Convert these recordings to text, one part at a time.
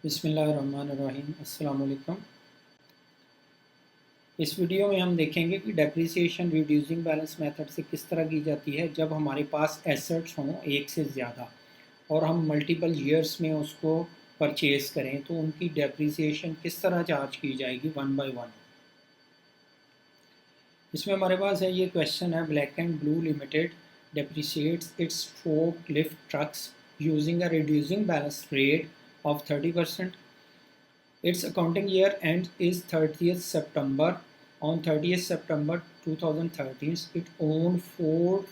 बिस्मिल्लाहिर्रहमानिर्रहीम। अस्सलाम वालेकुम। इस वीडियो में हम देखेंगे कि डेप्रिसिएशन रिड्यूसिंग बैलेंस मेथड से किस तरह की जाती है जब हमारे पास एसेट्स हों एक से ज़्यादा और हम मल्टीपल ईयर्स में उसको परचेज करें तो उनकी डेप्रिसिएशन किस तरह चार्ज की जाएगी वन बाय वन। इसमें हमारे पास है ये क्वेश्चन है, black and blue limited depreciates it's fork lift trucks using a reducing balance rate of 30%. Its accounting year end is 30th September. On 30th September 2013, it owned four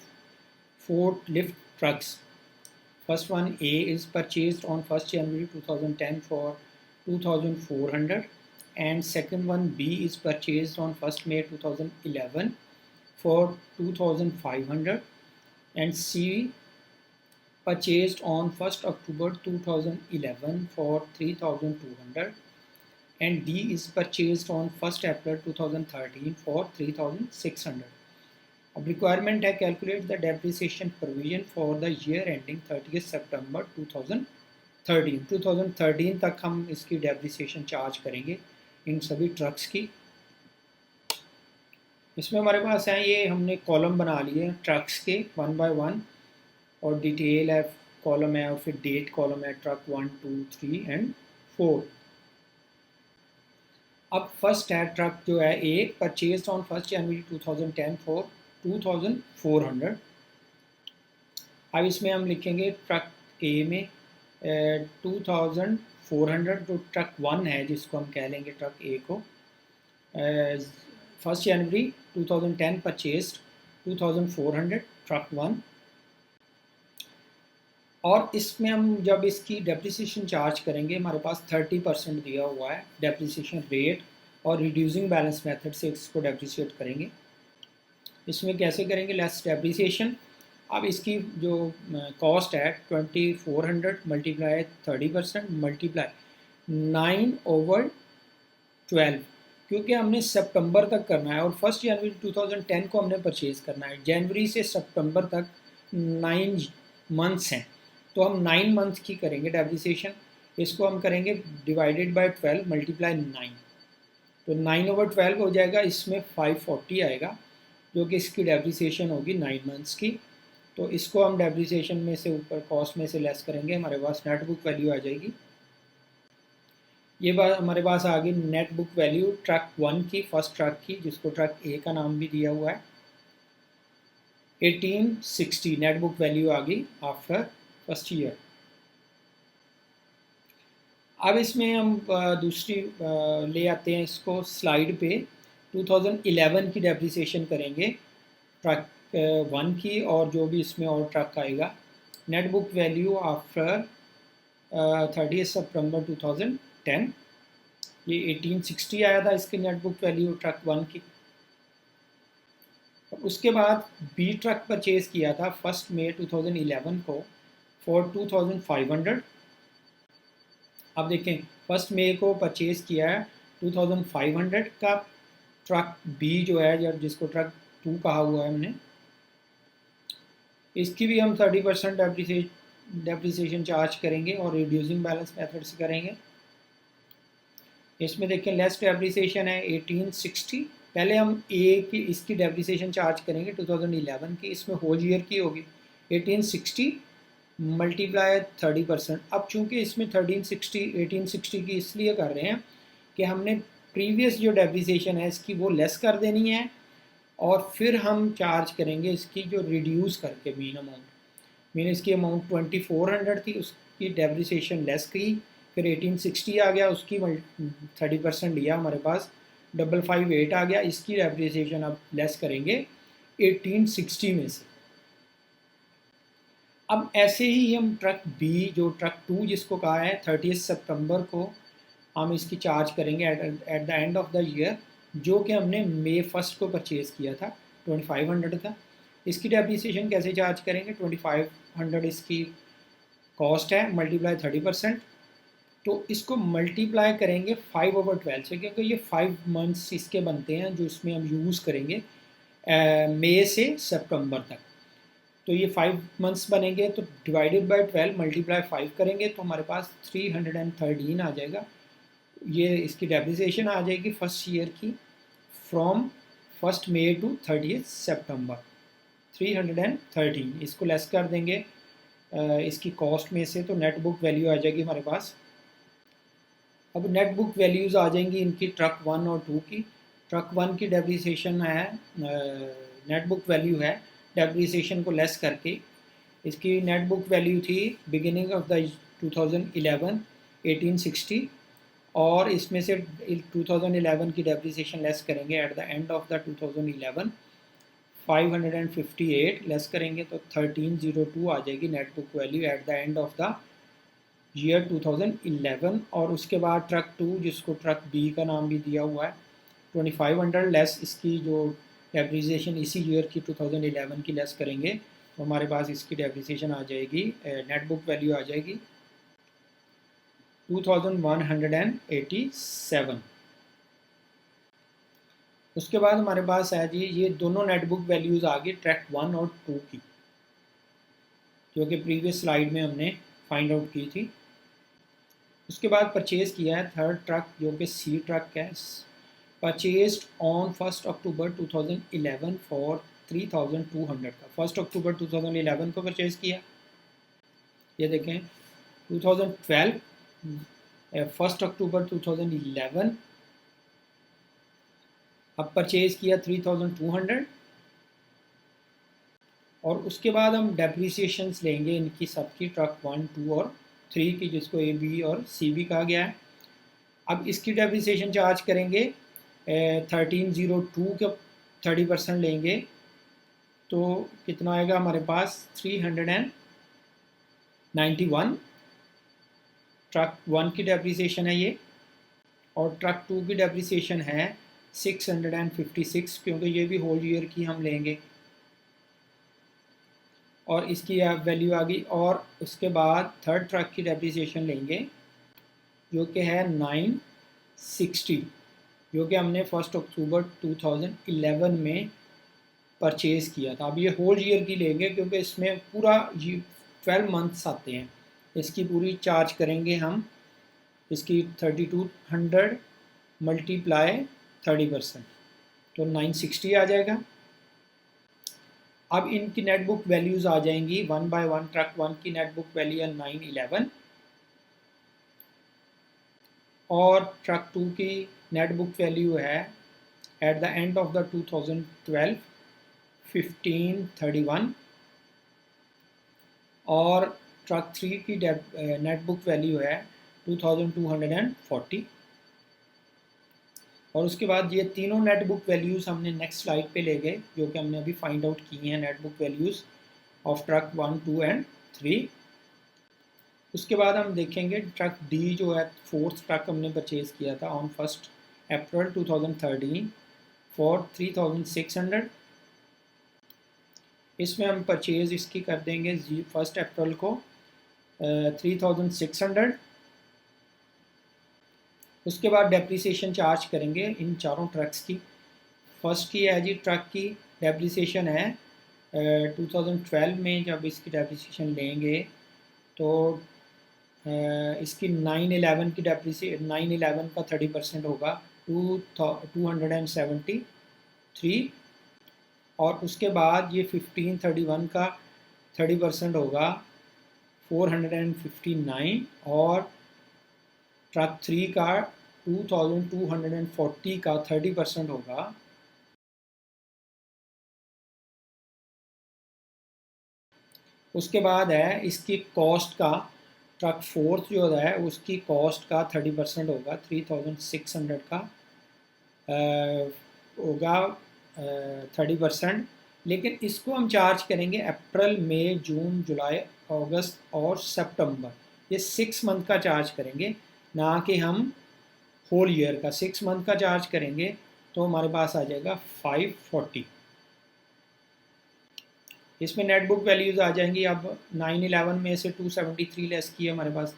lift trucks. First one A is purchased on 1st January 2010 for 2400, and second one B is purchased on 1st May 2011 for 2500, and C purchased on 1st October 2011 for 3200, and D is purchased on 1st April 2013 for 3600. अब requirement है, calculate the depreciation provision for the year ending 30 सितंबर 2013 तक हम इसकी depreciation charge करेंगे इन सभी trucks की। इसमें हमारे पास है, ये हमने कॉलम बना लिए ट्रक्स के वन बाय वन, और डिटेल है कॉलम है, और फिर डेट कॉलम है, ट्रक 1 2 3 एंड 4। अब फर्स्ट है ट्रक जो है A, purchase on 1st January 2010 for 2400। अब इसमें हम लिखेंगे ट्रक ए में 2400, जो ट्रक 1 है जिसको हम कह लेंगे ट्रक ए को, 1st जनवरी 2010 परचेज 2400 ट्रक 1। और इसमें हम जब इसकी डेप्रिसिएशन चार्ज करेंगे, हमारे पास 30% दिया हुआ है डेप्रिसिएशन रेट, और रिड्यूसिंग बैलेंस मेथड से इसको डेप्रिसिएट करेंगे। इसमें कैसे करेंगे, लेस डेप्रिसिएशन। अब इसकी जो कॉस्ट है 2400 मल्टीप्लाई 30% मल्टीप्लाई 9/12, क्योंकि हमने सितंबर तक करना है और 1st जनवरी 2010 को हमने परचेज़ करना है। जनवरी से सितंबर तक 9 मंथ्स हैं, तो हम 9 मंथ की करेंगे डेप्रिसिएशन। इसको हम करेंगे डिवाइडेड बाय 12 मल्टीप्लाई 9, तो 9/12 हो जाएगा। इसमें 540 आएगा जो कि इसकी डेप्रिसिएशन होगी 9 मंथ्स की। तो इसको हम डेप्रिसिएशन में से ऊपर कॉस्ट में से लेस करेंगे, हमारे पास नेट बुक वैल्यू आ जाएगी। ये बात हमारे पास आ गई नेट बुक वैल्यू ट्रक 1 की, फर्स्ट ट्रक की, जिसको ट्रक ए का नाम भी दिया हुआ है। 1860 नेट बुक वैल्यू आ गई आफ्टर फर्स्ट ईयर। अब इसमें हम दूसरी ले आते हैं इसको स्लाइड पे। 2011 की डेप्रिसिएशन करेंगे ट्रक 1 की, और जो भी इसमें और ट्रक आएगा। नेट बुक वैल्यू आफ्टर 30 सितंबर 2010, ये 1860 आया था इसकी नेट बुक वैल्यू ट्रक 1 की। और उसके बाद बी ट्रक परचेज किया था 1 मई 2011 को फॉर 2500। अब देखें 1 मई को परचेज किया है 2500 का ट्रक बी जो है, जिसको ट्रक 2 कहा हुआ है हमने, इसकी भी हम 30% डेप्रिसिएशन चार्ज करेंगे और रिड्यूसिंग बैलेंस मेथड से करेंगे। इसमें देखें लेस डेप्रिसिएशन है 1860। पहले हम ए की इसकी डेप्रिसिएशन चार्ज करेंगे 2011 की, इसमें होल ईयर की होगी 1860 मल्टीप्लाई 30%। अब चूंकि इसमें 1860 की इसलिए कर रहे हैं कि हमने प्रीवियस जो डेप्रिसिएशन है इसकी वो लेस कर देनी है, और फिर हम चार्ज करेंगे इसकी जो रिड्यूस करके मीन अमाउंट। मीन इसकी अमाउंट 2400 थी, उसकी डेप्रिसिएशन लेस की, फिर 1860 आ गया, उसकी 30% दिया हमारे पास 558 आ गया। इसकी डेप्रिसिएशन अब लेस करेंगे 1860 में से। अब ऐसे ही हम ट्रक बी, जो ट्रक 2 जिसको कहा है 30 सितंबर को हम इसकी चार्ज करेंगे at the end of the year, जो कि हमने मई 1 को परचेज़ किया था, 2500 था। इसकी डेप्रिसिएशन कैसे चार्ज करेंगे, 2500 इसकी कॉस्ट है मल्टीप्लाई 30%, तो इसको मल्टीप्लाई करेंगे 5/12 से, क्योंकि ये 5 मंथ्स इसके बनते हैं जो इसमें हम यूज़ करेंगे मई से सितंबर तक। तो ये 5 मंथ्स बनेंगे, तो डिवाइडेड बाय 12 मल्टीप्लाई 5 करेंगे तो हमारे पास 313 आ जाएगा। ये इसकी डेप्रिसिएशन आ जाएगी फर्स्ट ईयर की फ्रॉम 1 मई टू 30 सितंबर। 313 इसको लेस कर देंगे इसकी कॉस्ट में से, तो नेट बुक वैल्यू आ जाएगी हमारे पास। अब नेट बुक वैल्यूज़ आ जाएंगी इनकी ट्रक 1 और 2 की। ट्रक 1 की डेप्रिसिएशन है, नेट बुक वैल्यू है डेप्रिसिएशन को लेस करके। इसकी नेट बुक वैल्यू थी बिगिनिंग ऑफ द 2011 1860, और इसमें से 2011 की डेप्रिसिएशन लेस करेंगे at the end of the 2011 558 less करेंगे तो 1302 आ जाएगी net book value at the end of the year 2011। और उसके बाद ट्रक 2 जिसको ट्रक बी का नाम भी दिया हुआ है 2500 लेस इसकी जो डेप्रिसिएशन इसी ईयर की 2011 की लेस करेंगे तो हमारे पास इसकी डेप्रिसिएशन आ जाएगी, नेट बुक वैल्यू आ जाएगी 2187। उसके बाद हमारे पास है जी ये दोनों नेट बुक वैल्यूज़ आ गई ट्रक 1 और 2 की, जो कि प्रीवियस स्लाइड में हमने फाइंड आउट की थी। उसके बाद परचेज़ किया है थर्ड ट्रक जो कि सी ट्रक है, परचेज्ड ऑन 1 अक्टूबर 2011 फॉर 3200 का। 1 अक्टूबर 2011 को परचेज़ किया। ये देखें 2012 1 अक्टूबर 2011 अब परचेज़ किया 3200, और उसके बाद हम डेप्रिसिएशंस लेंगे इनकी सबकी ट्रक 1, 2 और 3 की, जिसको ए बी और सी बी कहा गया है। अब इसकी डेप्रिसिएशन चार्ज करेंगे 1302 के 30% लेंगे तो कितना आएगा हमारे पास 391। ट्रक 1 की डेप्रिसिएशन है ये, और ट्रक 2 की डेप्रिसिएशन है 656 क्योंकि ये भी होल ईयर की हम लेंगे, और इसकी वैल्यू आ गई। और उसके बाद थर्ड ट्रक की डेप्रिसिएशन लेंगे जो कि है 960, जो कि हमने 1 अक्टूबर 2011 में परचेज़ किया था। अब ये होल ईयर की लेंगे क्योंकि इसमें पूरा 12 मंथ्स आते हैं। इसकी पूरी चार्ज करेंगे हम, इसकी 3200 मल्टीप्लाई 30% तो 960 आ जाएगा। अब इनकी नेट बुक वैल्यूज़ आ जाएंगी 1 बाय 1। ट्रक 1 की नेट बुक वैल्यू है 911, और ट्रक 2 की नेट बुक वैल्यू है at the end of the 2012 1531, और ट्रक 3 की नेट बुक वैल्यू है 2240। और उसके बाद ये तीनों नेट बुक वैल्यूज़ हमने नेक्स्ट स्लाइड पे ले गए जो कि हमने अभी फाइंड आउट की हैं, net book values of truck 1, 2 and 3। उसके बाद हम देखेंगे ट्रक डी जो है फोर्थ ट्रक हमने परचेज़ किया था ऑन 1 अप्रैल 2013 फॉर 3600। इसमें हम परचेज़ इसकी कर देंगे 1 अप्रैल को 3600। उसके बाद डेप्रिसिएशन चार्ज करेंगे इन चारों ट्रक्स की। फर्स्ट की है जी ट्रक की डेप्रिसिएशन है 2012 में जब इसकी डेप्रिसिएशन लेंगे तो इसकी 911 की 911 का 30% होगा 273, और उसके बाद ये 1531 का 30% होगा 459, और ट्रक 3 का 2240 का 30% होगा उसके बाद है इसकी कॉस्ट का, ट्रक 4 जो है उसकी कॉस्ट का 30% होगा 3600 का होगा 30%। लेकिन इसको हम चार्ज करेंगे अप्रैल, मई, जून, जुलाई, अगस्त और सितंबर, ये 6 मंथ का चार्ज करेंगे, ना कि हम होल ईयर का। 6 मंथ का चार्ज करेंगे तो हमारे पास आ जाएगा 540। इसमें नेट बुक वैल्यूज़ आ जाएंगी। अब 911 में से 273 लेस किए हमारे पास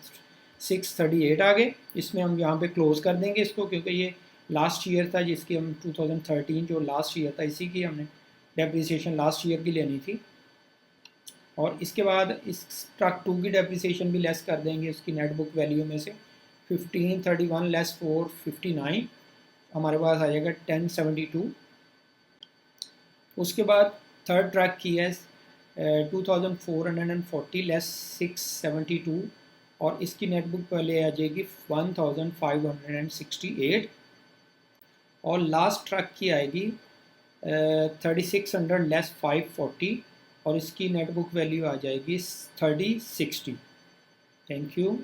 638 आ गए। इसमें हम यहाँ पे क्लोज कर देंगे इसको क्योंकि ये लास्ट ईयर था जिसकी हम 2013 जो लास्ट ईयर था इसी की हमने डेप्रिसिएशन लास्ट ईयर की लेनी थी। और इसके बाद इस ट्रक 2 की डेप्रिसिएशन भी लेस कर देंगे उसकी नेट बुक वैल्यू में से। 1531 लेस 459 हमारे पास आ जाएगा 1072। उसके बाद थर्ड ट्रक की है 2440 लेस 672 और इसकी नेट बुक पहले आ जाएगी 1568। और लास्ट ट्रक की आएगी 3600 लेस 540 और इसकी नेट बुक वैल्यू आ जाएगी 3060। Thank you.